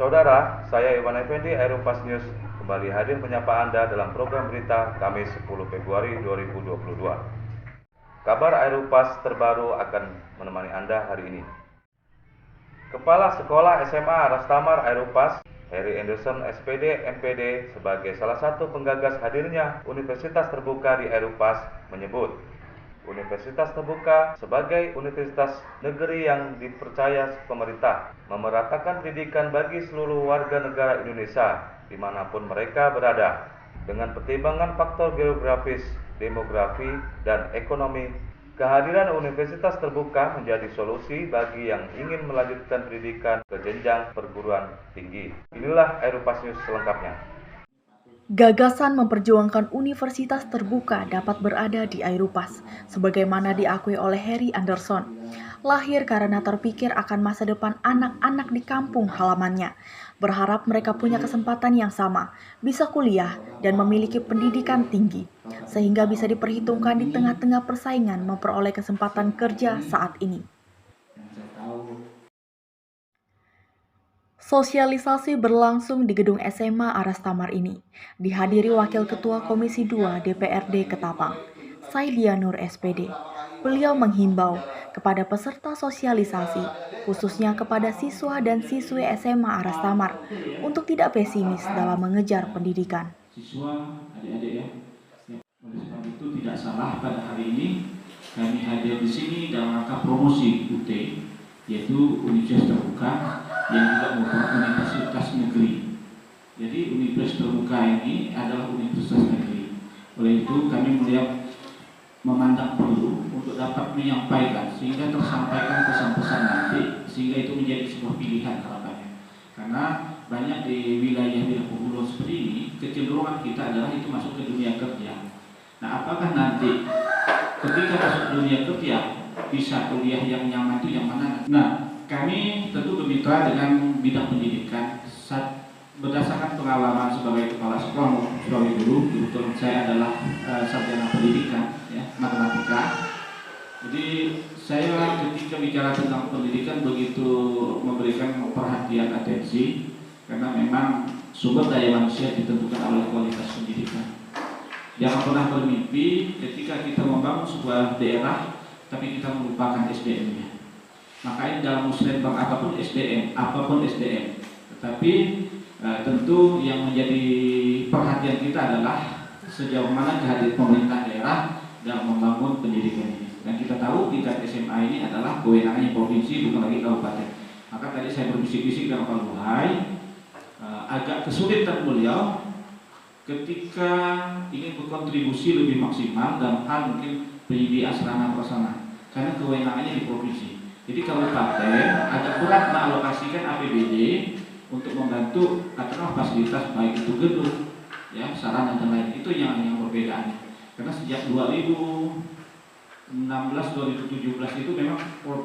Saudara, saya Iwan Effendi, Aeropas News, kembali hadir menyapa Anda dalam program berita Kamis 10 Februari 2022. Kabar Aeropas terbaru akan menemani Anda hari ini. Kepala Sekolah SMA Rastamar Aeropas, Harry Anderson SPD MPD, sebagai salah satu penggagas hadirnya Universitas Terbuka di Aeropas, menyebut Universitas Terbuka sebagai universitas negeri yang dipercaya pemerintah memeratakan pendidikan bagi seluruh warga negara Indonesia dimanapun mereka berada. Dengan pertimbangan faktor geografis, demografi, dan ekonomi, kehadiran Universitas Terbuka menjadi solusi bagi yang ingin melanjutkan pendidikan ke jenjang perguruan tinggi. Inilah Aeropas News selengkapnya. Gagasan memperjuangkan universitas terbuka dapat berada di Aeropas, sebagaimana diakui oleh Harry Anderson. Lahir karena terpikir akan masa depan anak-anak di kampung halamannya. Berharap mereka punya kesempatan yang sama, bisa kuliah dan memiliki pendidikan tinggi, sehingga bisa diperhitungkan di tengah-tengah persaingan memperoleh kesempatan kerja saat ini. Sosialisasi berlangsung di gedung SMA Rastamar ini, dihadiri Wakil Ketua Komisi 2 DPRD Ketapang, Saidia Nur SPD. Beliau menghimbau kepada peserta sosialisasi, khususnya kepada siswa dan siswi SMA Rastamar, untuk tidak pesimis dalam mengejar pendidikan. Siswa, adik-adik ya, oleh sebab itu tidak salah pada hari ini kami hadir di sini dalam rangka promosi UT, yaitu Universitas Terbuka yang juga merupakan universitas negeri. Jadi Universitas Terbuka ini adalah universitas negeri. Oleh itu kami melihat memandang perlu untuk dapat menyampaikan sehingga tersampaikan pesan-pesan nanti, sehingga itu menjadi sebuah pilihan harapannya. Karena banyak di wilayah perguruan seperti ini kecenderungan kita adalah itu masuk ke dunia kerja. Nah, apakah nanti ketika masuk dunia kerja bisa kuliah yang nyaman itu yang mana? Nah, kami tentu bermitra dengan bidang pendidikan. Berdasarkan pengalaman sebagai kepala sekolah Sulawesi dulu, kebetulan saya adalah sarjana pendidikan, ya, matematika. Jadi saya ketika bicara tentang pendidikan begitu memberikan perhatian atensi, karena memang sumber daya manusia ditentukan oleh kualitas pendidikan. Jangan pernah bermimpi ketika kita membangun sebuah daerah, tapi kita melupakan SDM-nya. Makanya dalam musrenbang apapun SDM, tetapi tentu yang menjadi perhatian kita adalah sejauh mana kehadiran pemerintah daerah dalam membangun pendidikan ini. Dan kita tahu tingkat SMA ini adalah kewenangannya provinsi, bukan lagi kabupaten. Maka tadi saya berbisik-bisik dengan Pak Luhai, agak kesulitan beliau ketika ingin berkontribusi lebih maksimal dalam hal mungkin penyediaan sarana prasarana, karena kewenangannya di provinsi. Jadi kabupaten agak berat mengalokasikan APBD untuk membantu katakanlah fasilitas baik itu gedung, ya, sarana dan lain. Itu yang perbedaannya. Karena sejak 2016-2017 itu memang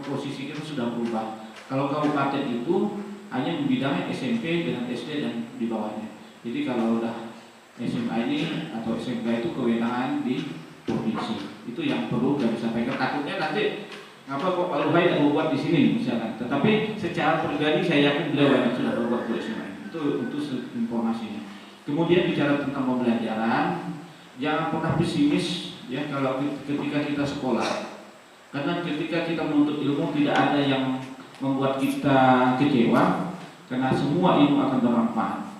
posisi kita sudah berubah. Kalau kabupaten itu hanya membidangi SMP dengan SD dan di bawahnya. Jadi kalau udah SMA ini atau SMK itu kewenangan di provinsi. Itu yang perlu kami sampaikan. Takutnya nanti ngapa kok Pak Luhai tidak membuat di sini misalkan. Tetapi secara pribadi saya yakin beliau banyak sudah berbuat di SMA. Itu untuk informasinya. Kemudian bicara tentang pembelajaran, jangan pernah pesimis ya kalau ketika kita sekolah. Karena ketika kita menuntut ilmu tidak ada yang membuat kita kecewa, karena semua ilmu akan bermanfaat.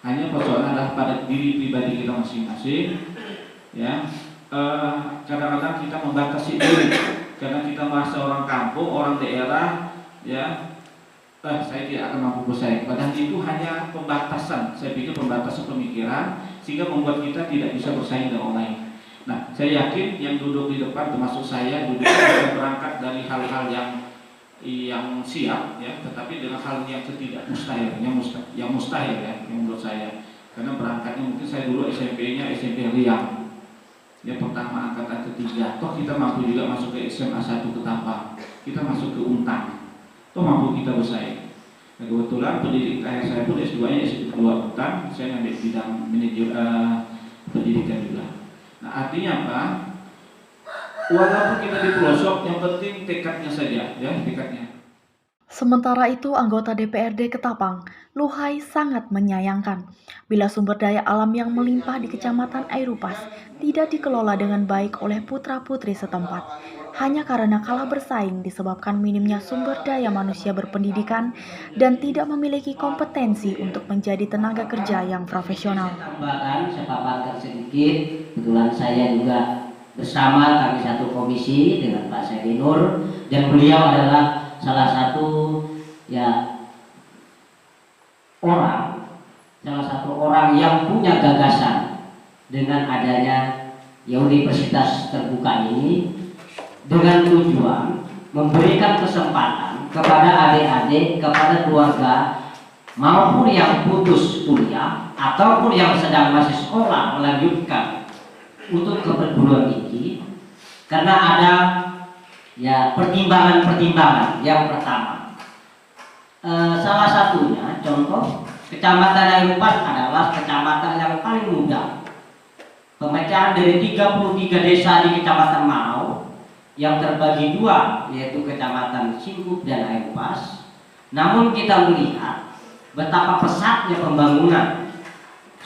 Hanya persoalan adalah pada diri pribadi kita masing-masing, ya. Kadang-kadang kita membatasi diri karena kita merasa orang kampung, orang daerah, ya. Saya tidak akan mampu bersaing. Padahal itu hanya pembatasan. Saya pikir pembatasan pemikiran sehingga membuat kita tidak bisa bersaing dengan orang lain. Nah, saya yakin yang duduk di depan termasuk saya duduk berangkat dari hal-hal yang siap, ya, tetapi dengan hal yang ketidakmustahil, yang mustahil ya, yang menurut saya. Karena berangkatnya mungkin saya dulu SMP-nya SMP Riau, ya, pertama angkatan ketiga. Toh kita mampu juga masuk ke SMA 1 Ketapang, kita masuk ke Untang, toh mampu kita bersaing. Nah, kebetulan pendidik akhir saya pun S2-nya S2 Untang, saya ngambil bidang manajer pendidikan juga. Nah, artinya apa? Walaupun kita di pelosok, yang penting tekadnya saja, ya, tekadnya. Sementara itu, anggota DPRD Ketapang, Luhai sangat menyayangkan bila sumber daya alam yang melimpah di Kecamatan Airupas tidak dikelola dengan baik oleh putra-putri setempat. Hanya karena kalah bersaing disebabkan minimnya sumber daya manusia berpendidikan dan tidak memiliki kompetensi untuk menjadi tenaga kerja yang profesional. Tambahan saya paparkan sedikit, kebetulan saya juga bersama kami satu komisi dengan Pak Saidi Nur, dan beliau adalah salah satu orang yang punya gagasan dengan adanya universitas terbuka ini, dengan tujuan memberikan kesempatan kepada adik-adik, kepada keluarga maupun yang putus kuliah ataupun yang sedang masih sekolah melanjutkan untuk ke perguruan tinggi, karena ada pertimbangan-pertimbangan. Yang pertama, salah satunya contoh Kecamatan Airupas adalah kecamatan yang paling muda. Pemecahan dari 33 desa di Kecamatan Marau yang terbagi dua, yaitu Kecamatan Singkup dan Airupas. Namun kita melihat betapa pesatnya pembangunan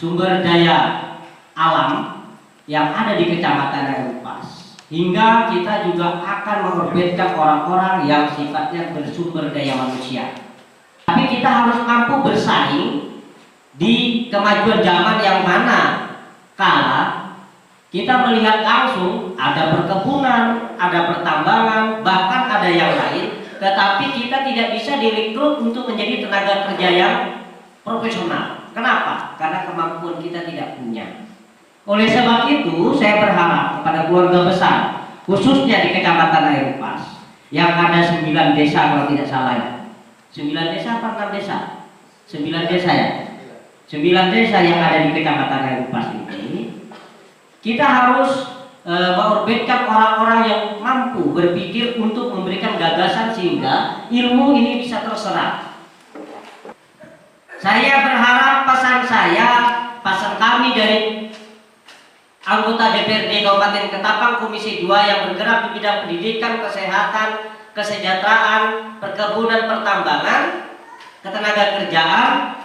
sumber daya alam yang ada di Kecamatan Airupas, hingga kita juga akan mengorbitkan orang-orang yang sifatnya bersumber daya manusia. Tapi kita harus mampu bersaing di kemajuan zaman yang mana kala kita melihat langsung ada perkebunan, ada pertambangan, bahkan ada yang lain, tetapi kita tidak bisa direkrut untuk menjadi tenaga kerja yang profesional. Kenapa? Karena kemampuan kita tidak punya. Oleh sebab itu, saya berharap kepada keluarga besar, khususnya di Kecamatan Airupas, yang ada 9 desa kalau tidak salah ya. 9 desa apa 6 desa? 9 desa ya. 9 desa yang ada di Kecamatan Airupas ini, kita harus mengorbitkan orang-orang yang mampu berpikir untuk memberikan gagasan sehingga ilmu ini bisa terserap. Saya berharap pesan kami dari anggota DPRD Kabupaten Ketapang Komisi 2 yang bergerak di bidang pendidikan, kesehatan, kesejahteraan, perkebunan, pertambangan, ketenagakerjaan.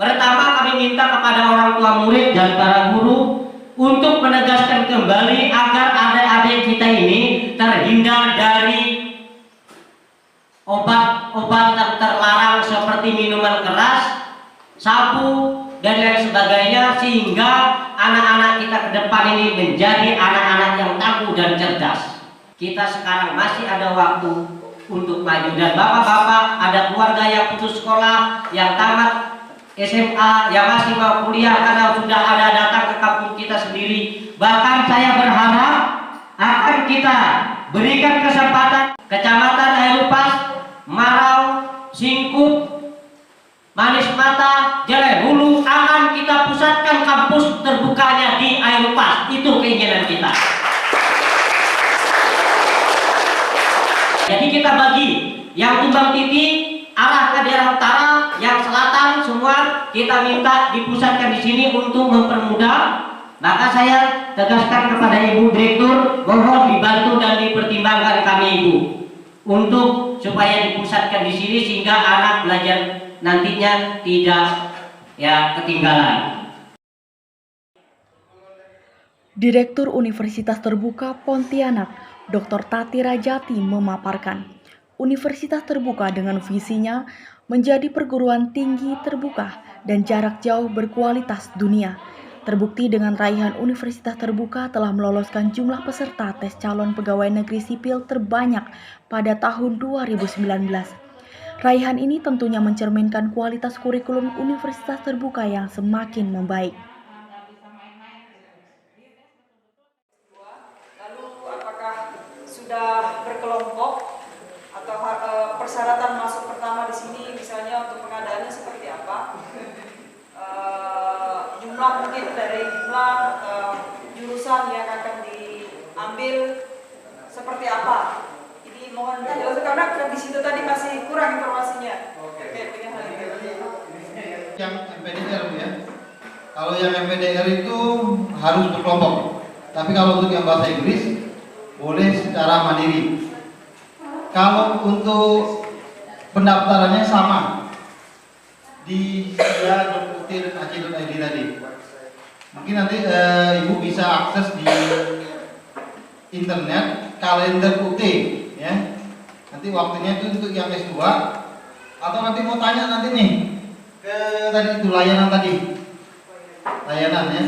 Pertama, kami minta kepada orang tua murid dan para guru untuk menegaskan kembali agar adik-adik kita ini terhindar dari obat-obatan terlarang seperti minuman keras, sabu, dan lain sebagainya, sehingga anak-anak kita ke depan ini menjadi anak-anak yang tangguh dan cerdas. Kita sekarang masih ada waktu untuk maju, dan bapak-bapak, ada keluarga yang putus sekolah, yang tamat SMA, yang masih mau kuliah karena sudah ada datang ke kampung kita sendiri. Bahkan saya berharap akan kita berikan kesempatan Kecamatan Airupas, Marau, Singkup, Manis Mata, Jelai Hulu akan kita pusatkan kampus terbukanya di Airupas. Itu keinginan kita. Jadi kita bagi yang Tumbang Titi arah ke daerah utara, yang selatan semua kita minta dipusatkan di sini untuk mempermudah. Maka saya tegaskan kepada Ibu Direktur, mohon dibantu dan dipertimbangkan kami Ibu untuk supaya dipusatkan di sini sehingga anak belajar nantinya tidak ketinggalan. Direktur Universitas Terbuka Pontianak, Dr. Tati Rajati memaparkan, Universitas Terbuka dengan visinya menjadi perguruan tinggi terbuka dan jarak jauh berkualitas dunia. Terbukti dengan raihan Universitas Terbuka telah meloloskan jumlah peserta tes calon pegawai negeri sipil terbanyak pada tahun 2019. Raihan ini tentunya mencerminkan kualitas kurikulum Universitas Terbuka yang semakin membaik. Lalu apakah sudah berkelompok atau persyaratan masuk pertama di sini misalnya untuk pengadaannya seperti apa? Jumlah mungkin dari jumlah jurusan yang akan diambil seperti apa? Ini mohon dijelaskan karena di situ tadi masih kurang informasinya. Oke. Dengan hal itu. Yang MPDR ya. Kalau yang MPDR itu harus berkelompok. Tapi kalau untuk yang bahasa Inggris boleh secara mandiri. Kalau untuk pendaftarannya sama di sia.ut.ac.id tadi. Mungkin nanti Ibu bisa akses di internet kalender UT ya. Nanti waktunya itu untuk yang S2 atau nanti mau tanya nanti nih ke tadi itu layanan tadi. Layanan ya.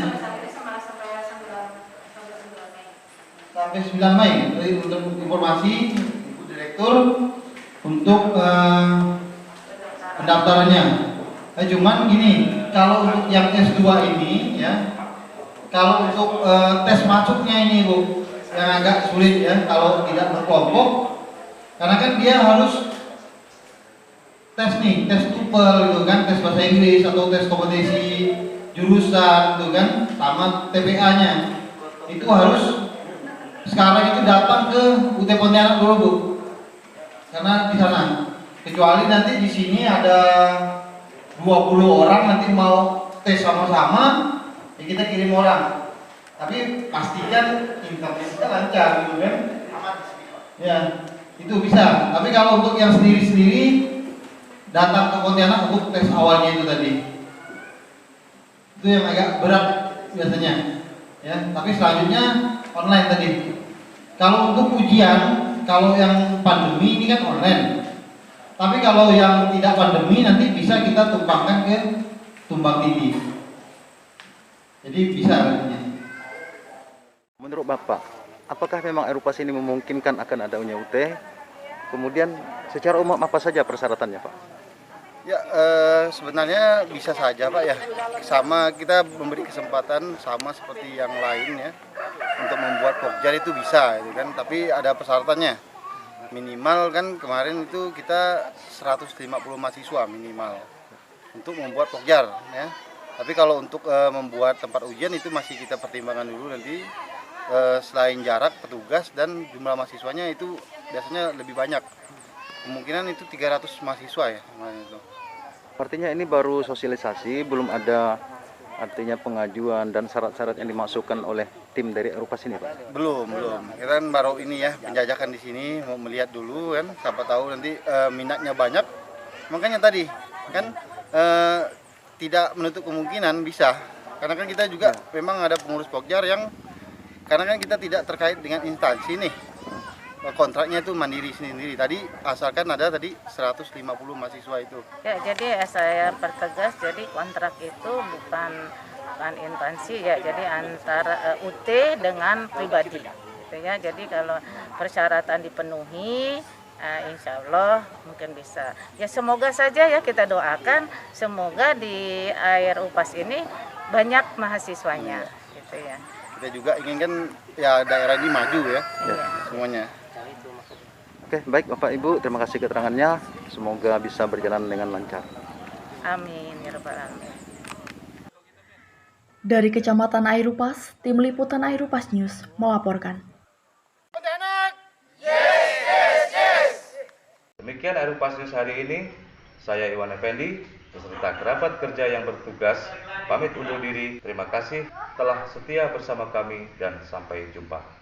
Sampai 9 Mei. Jadi untuk informasi Ibu Direktur untuk pendaftarannya. Cuman gini, kalau untuk yang S2 ini ya, kalau untuk tes masuknya ini Bu, yang agak sulit ya kalau tidak berkelompok, karena kan dia harus tes nih, tes TOEFL gitu kan, tes bahasa Inggris atau tes kompetensi jurusan gitu kan, sama TPA-nya. Itu harus sekarang itu datang ke UT Pontianak dulu Bu, karena di sana. Kecuali nanti di sini ada 20 orang nanti mau tes sama-sama, ya kita kirim orang. Tapi pastikan internet kita lancar gitu kan. Ya, itu bisa. Tapi kalau untuk yang sendiri-sendiri datang ke Pontianak untuk tes awalnya itu tadi. Itu yang agak berat biasanya. Ya, tapi selanjutnya online tadi. Kalau untuk ujian, kalau yang pandemi ini kan online. Tapi kalau yang tidak pandemi nanti bisa kita tumpangkan ke tumpang tindih. Jadi bisa artinya. Menurut Bapak, apakah memang Aeropas ini memungkinkan akan adanya UT? Kemudian secara umum apa saja persyaratannya Pak? Ya sebenarnya bisa saja Pak ya. Sama kita memberi kesempatan sama seperti yang lain ya. Untuk membuat Pokjar itu bisa gitu kan. Tapi ada persyaratannya. Minimal kan kemarin itu kita 150 mahasiswa minimal untuk membuat Pokjar ya. Tapi kalau untuk membuat tempat ujian itu masih kita pertimbangkan dulu nanti. Selain jarak petugas dan jumlah mahasiswanya itu biasanya lebih banyak. Kemungkinan itu 300 mahasiswa ya kemarin itu. Artinya ini baru sosialisasi, belum ada artinya pengajuan dan syarat-syarat yang dimasukkan oleh tim dari Aeropas ini Pak? Belum. Kita kan baru ini ya penjajakan di sini, mau melihat dulu kan, siapa tahu nanti minatnya banyak. Makanya tadi kan tidak menutup kemungkinan bisa. Karena kan kita juga memang ada pengurus Pokjar yang karena kan kita tidak terkait dengan instansi nih. Kontraknya itu mandiri sendiri. Tadi asalkan ada tadi 150 mahasiswa itu. Ya, jadi saya pertegas, jadi kontrak itu bukan instansi ya, jadi antara UT dengan pribadi. Gitu ya. Jadi kalau persyaratan dipenuhi, insya Allah mungkin bisa. Ya semoga saja ya kita doakan, semoga di Aeropas ini banyak mahasiswanya, gitu ya. Kita juga inginkan ya daerah ini maju ya, semuanya. Oke, baik Bapak Ibu, terima kasih keterangannya. Semoga bisa berjalan dengan lancar. Amin ya rabbal alamin. Dari Kecamatan Aeropas, Tim Liputan Aeropas News melaporkan. Demikian Aeropas News hari ini. Saya Iwan Effendi beserta kerabat kerja yang bertugas pamit undur diri. Terima kasih telah setia bersama kami dan sampai jumpa.